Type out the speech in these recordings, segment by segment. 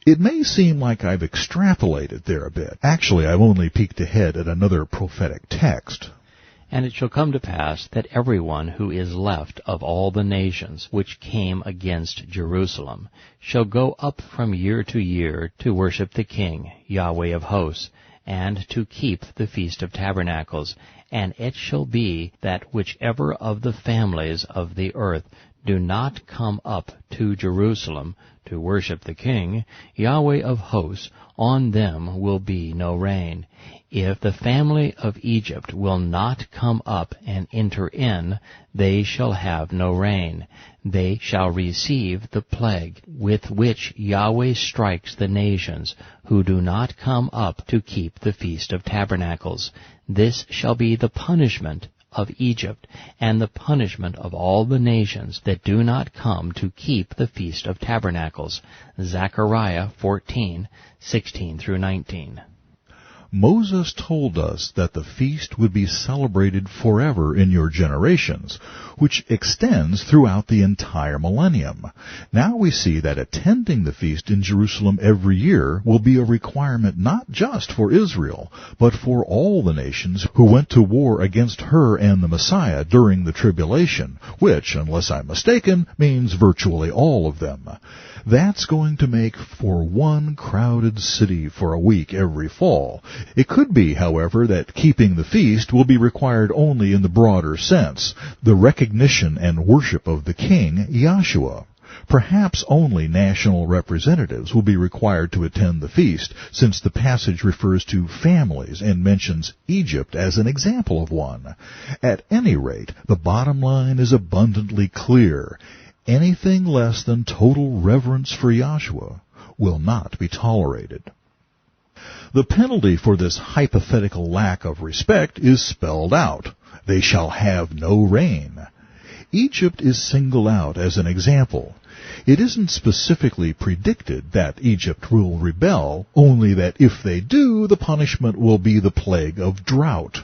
It may seem like I've extrapolated there a bit. Actually, I've only peeked ahead at another prophetic text. And it shall come to pass that everyone who is left of all the nations which came against Jerusalem shall go up from year to year to worship the King, Yahweh of hosts, and to keep the Feast of Tabernacles. And it shall be that whichever of the families of the earth do not come up to Jerusalem to worship the King, Yahweh of hosts, on them will be no rain. If the family of Egypt will not come up and enter in, they shall have no rain. They shall receive the plague with which Yahweh strikes the nations who do not come up to keep the Feast of Tabernacles. This shall be the punishment of Egypt, and the punishment of all the nations that do not come to keep the Feast of Tabernacles. Zechariah 14:16 through 19. Moses told us that the feast would be celebrated forever in your generations, which extends throughout the entire millennium. Now we see that attending the feast in Jerusalem every year will be a requirement not just for Israel, but for all the nations who went to war against her and the Messiah during the tribulation, which, unless I'm mistaken, means virtually all of them. That's going to make for one crowded city for a week every fall. It could be, however, that keeping the feast will be required only in the broader sense, the recognition and worship of the King, Yahshua. Perhaps only national representatives will be required to attend the feast, since the passage refers to families and mentions Egypt as an example of one. At any rate, the bottom line is abundantly clear. Anything less than total reverence for Yahshua will not be tolerated. The penalty for this hypothetical lack of respect is spelled out. They shall have no rain. Egypt is singled out as an example. It isn't specifically predicted that Egypt will rebel, only that if they do, the punishment will be the plague of drought.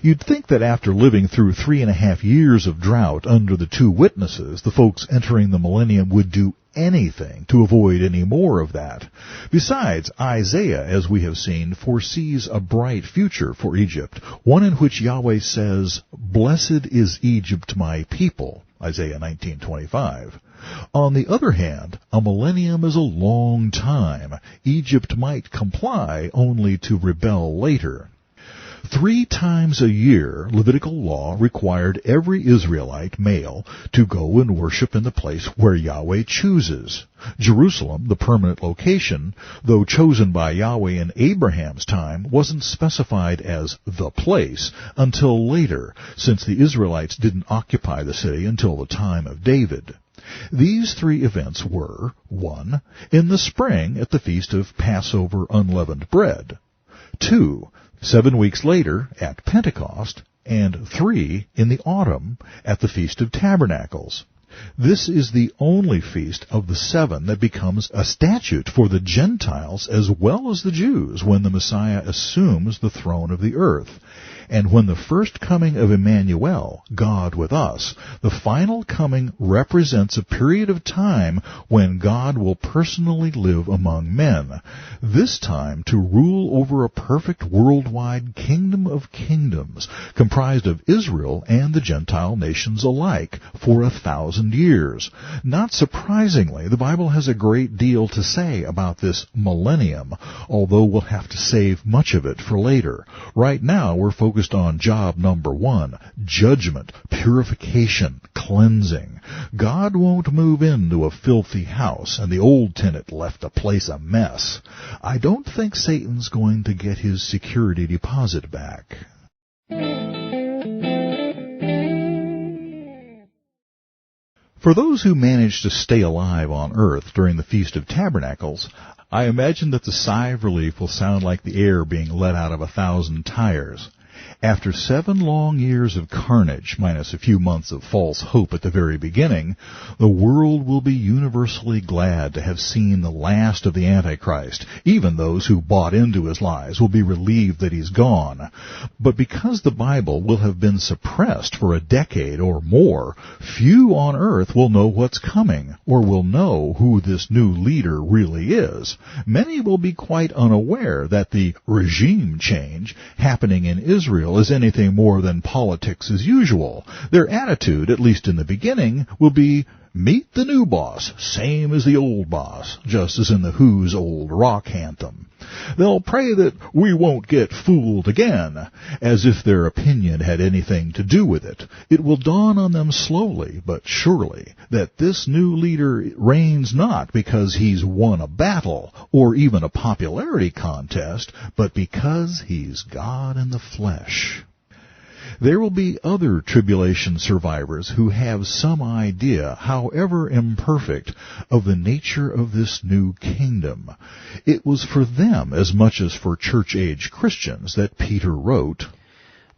You'd think that after living through 3.5 years of drought under the two witnesses, the folks entering the millennium would do anything to avoid any more of that. Besides, Isaiah, as we have seen, foresees a bright future for Egypt, one in which Yahweh says, "Blessed is Egypt, my people," Isaiah 19:25. On the other hand, a millennium is a long time. Egypt might comply only to rebel later. 3 times a year, Levitical law required every Israelite male to go and worship in the place where Yahweh chooses. Jerusalem, the permanent location, though chosen by Yahweh in Abraham's time, wasn't specified as the place until later, since the Israelites didn't occupy the city until the time of David. These 3 events were, 1. In the spring at the Feast of Passover Unleavened Bread, 2. 7 weeks later at Pentecost, and 3 in the autumn at the Feast of Tabernacles. This is the only feast of the 7 that becomes a statute for the Gentiles as well as the Jews when the Messiah assumes the throne of the earth. And when the first coming of Emmanuel, God with us, the final coming represents a period of time when God will personally live among men, this time to rule over a perfect worldwide kingdom of kingdoms, comprised of Israel and the Gentile nations alike, for 1,000 years. Not surprisingly, the Bible has a great deal to say about this millennium, although we'll have to save much of it for later. Right now, we're focused on job number 1, judgment, purification, cleansing. God won't move into a filthy house, and the old tenant left the place a mess. I don't think Satan's going to get his security deposit back. For those who manage to stay alive on earth during the Feast of Tabernacles, I imagine that the sigh of relief will sound like the air being let out of 1,000 tires. After 7 long years of carnage, minus a few months of false hope at the very beginning, the world will be universally glad to have seen the last of the Antichrist. Even those who bought into his lies will be relieved that he's gone. But because the Bible will have been suppressed for a decade or more, few on earth will know what's coming, or will know who this new leader really is. Many will be quite unaware that the regime change happening in Israel is anything more than politics as usual. Their attitude, at least in the beginning, will be, meet the new boss, same as the old boss, just as in the Who's old rock anthem. They'll pray that we won't get fooled again, as if their opinion had anything to do with it. It will dawn on them slowly but surely that this new leader reigns not because he's won a battle or even a popularity contest, but because he's God in the flesh. There will be other tribulation survivors who have some idea, however imperfect, of the nature of this new kingdom. It was for them, as much as for church-age Christians, that Peter wrote,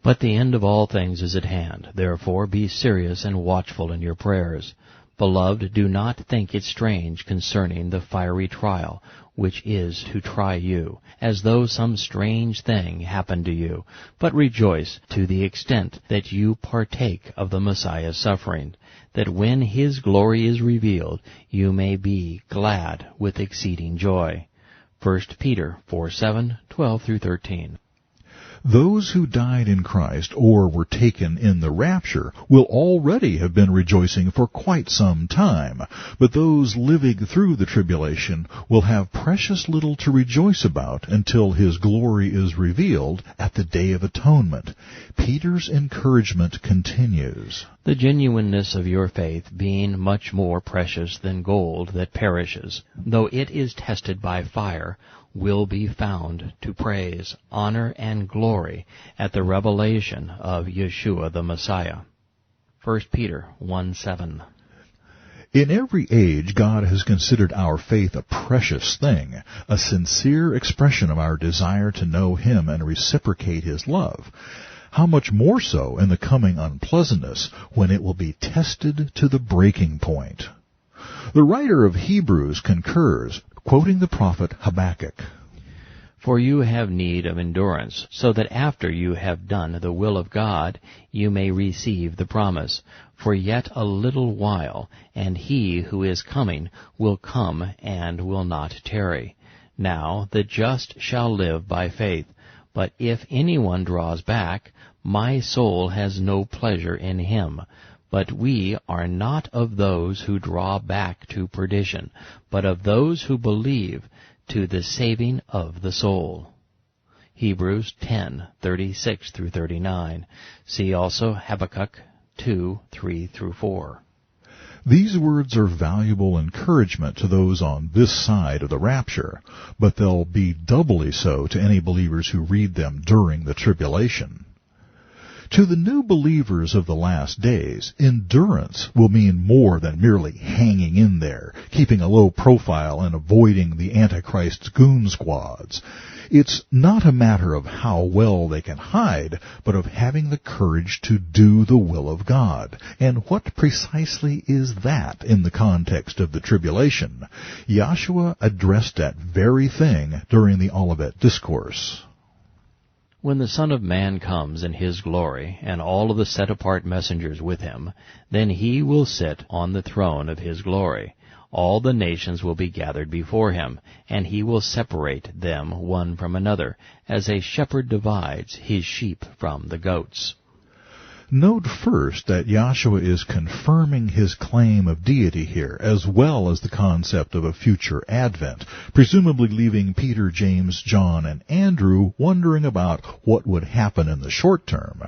"But the end of all things is at hand. Therefore be serious and watchful in your prayers. Beloved, do not think it strange concerning the fiery trial, which is to try you, as though some strange thing happened to you, but rejoice to the extent that you partake of the Messiah's suffering, that when his glory is revealed, you may be glad with exceeding joy." 1 Peter 4:7, 12 through 13. Those who died in Christ or were taken in the rapture will already have been rejoicing for quite some time, but those living through the tribulation will have precious little to rejoice about until his glory is revealed at the Day of Atonement. Peter's encouragement continues. "The genuineness of your faith being much more precious than gold that perishes, though it is tested by fire, will be found to praise, honor, and glory at the revelation of Yeshua the Messiah." 1 Peter 1:7. In every age, God has considered our faith a precious thing, a sincere expression of our desire to know Him and reciprocate His love. How much more so in the coming unpleasantness, when it will be tested to the breaking point. The writer of Hebrews concurs, quoting the prophet Habakkuk. "For you have need of endurance, so that after you have done the will of God, you may receive the promise. For yet a little while, and he who is coming will come and will not tarry. Now the just shall live by faith. But if anyone draws back, my soul has no pleasure in him. But we are not of those who draw back to perdition, but of those who believe to the saving of the soul." Hebrews 10:36 through 39. See also Habakkuk 2:3 through 4. These words are valuable encouragement to those on this side of the rapture, but they'll be doubly so to any believers who read them during the tribulation. To the new believers of the last days, endurance will mean more than merely hanging in there, keeping a low profile and avoiding the Antichrist's goon squads. It's not a matter of how well they can hide, but of having the courage to do the will of God. And what precisely is that in the context of the tribulation? Yahshua addressed that very thing during the Olivet Discourse. "When the Son of Man comes in his glory, and all of the set-apart messengers with him, then he will sit on the throne of his glory. All the nations will be gathered before him, and he will separate them one from another, as a shepherd divides his sheep from the goats." Note first that Yahshua is confirming his claim of deity here, as well as the concept of a future advent, presumably leaving Peter, James, John, and Andrew wondering about what would happen in the short term.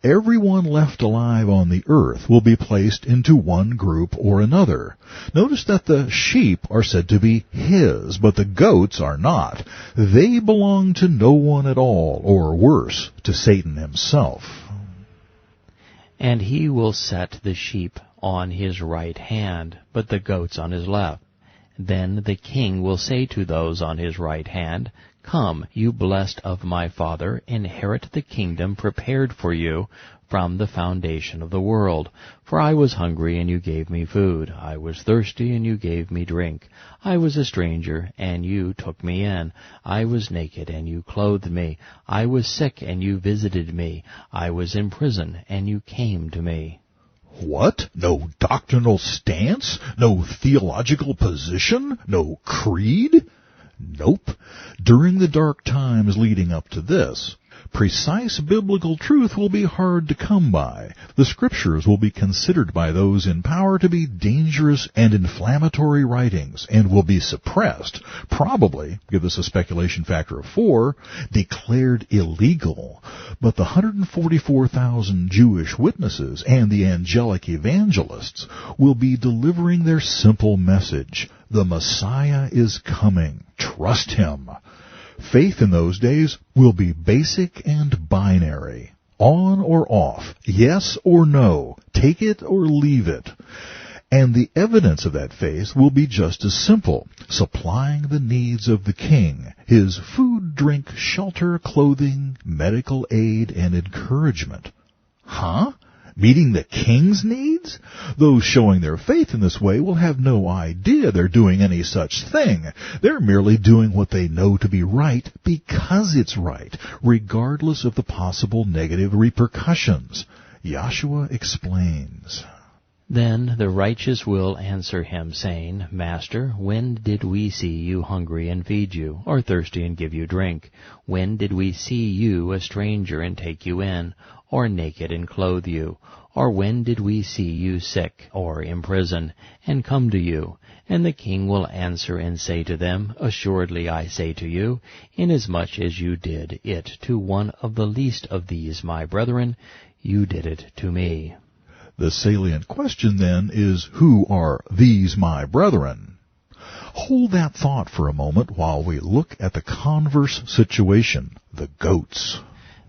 Everyone left alive on the earth will be placed into one group or another. Notice that the sheep are said to be his, but the goats are not. They belong to no one at all, or worse, to Satan himself. "And he will set the sheep on his right hand, but the goats on his left. Then the king will say to those on his right hand, Come, you blessed of my Father, inherit the kingdom prepared for you from the foundation of the world. For I was hungry, and you gave me food. I was thirsty, and you gave me drink. I was a stranger, and you took me in. I was naked, and you clothed me. I was sick, and you visited me. I was in prison, and you came to me. What? No doctrinal stance? No theological position? No creed? Nope. During the dark times leading up to this, precise biblical truth will be hard to come by. The Scriptures will be considered by those in power to be dangerous and inflammatory writings and will be suppressed, probably, give this a speculation factor of 4, declared illegal. But the 144,000 Jewish witnesses and the angelic evangelists will be delivering their simple message. The Messiah is coming. Trust Him. Faith in those days will be basic and binary. On or off. Yes or no. Take it or leave it. And the evidence of that faith will be just as simple. Supplying the needs of the king. His food, drink, shelter, clothing, medical aid, and encouragement. Huh? Meeting the king's needs? Those showing their faith in this way will have no idea they're doing any such thing. They're merely doing what they know to be right because it's right, regardless of the possible negative repercussions. Yahshua explains. Then the righteous will answer him, saying, Master, when did we see you hungry and feed you, or thirsty and give you drink? When did we see you a stranger and take you in, or naked and clothe you? Or when did we see you sick or in prison and come to you? And the king will answer and say to them, Assuredly I say to you, inasmuch as you did it to one of the least of these my brethren, you did it to me. The salient question then is, who are these my brethren? Hold that thought for a moment while we look at the converse situation, the goats.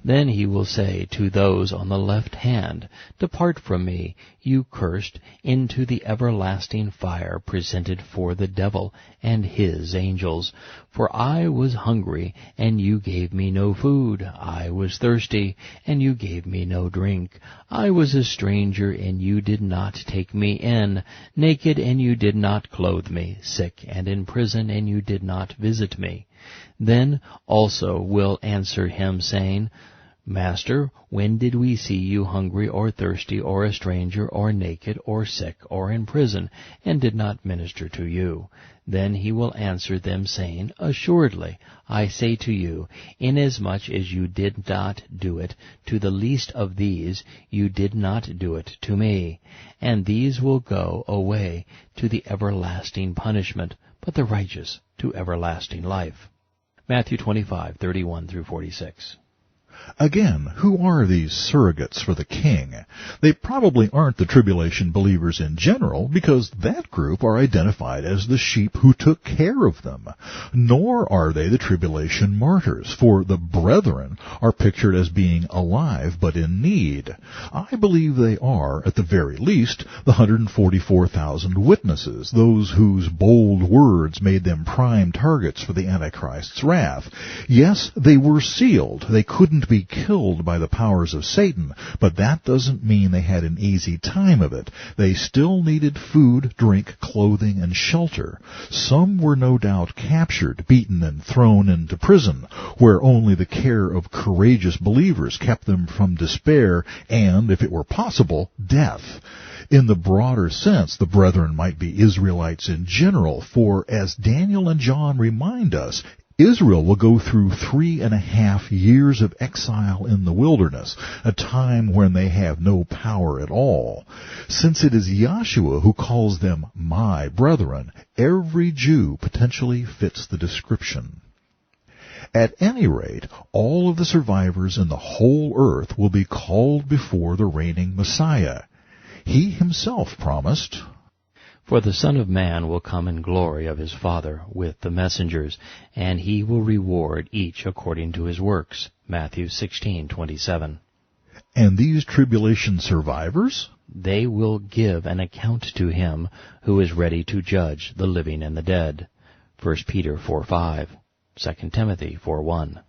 Then he will say to those on the left hand, Depart from me, you cursed, into the everlasting fire presented for the devil and his angels. For I was hungry, and you gave me no food. I was thirsty, and you gave me no drink. I was a stranger, and you did not take me in. Naked, and you did not clothe me. Sick and in prison, and you did not visit me. Then also will answer him, saying, Master, when did we see you hungry or thirsty or a stranger or naked or sick or in prison, and did not minister to you? Then he will answer them, saying, Assuredly, I say to you, inasmuch as you did not do it to the least of these, you did not do it to me. And these will go away to the everlasting punishment, but the righteous to everlasting life. Matthew 25:31-46. Again, who are these surrogates for the king? They probably aren't the tribulation believers in general, because that group are identified as the sheep who took care of them. Nor are they the tribulation martyrs, for the brethren are pictured as being alive but in need. I believe they are, at the very least, the 144,000 witnesses, those whose bold words made them prime targets for the Antichrist's wrath. Yes, they were sealed. They couldn't be killed by the powers of Satan, but that doesn't mean they had an easy time of it. They still needed food, drink, clothing, and shelter. Some were no doubt captured, beaten, and thrown into prison, where only the care of courageous believers kept them from despair and, if it were possible, death. In the broader sense, the brethren might be Israelites in general, for as Daniel and John remind us, Israel will go through 3.5 years of exile in the wilderness, a time when they have no power at all. Since it is Yahshua who calls them my brethren, every Jew potentially fits the description. At any rate, all of the survivors in the whole earth will be called before the reigning Messiah. He himself promised, For the Son of Man will come in glory of his Father with the messengers, and he will reward each according to his works. Matthew 16:27. And these tribulation survivors? they will give an account to him who is ready to judge the living and the dead. 1 Peter 4:5, 2 Timothy 4:1.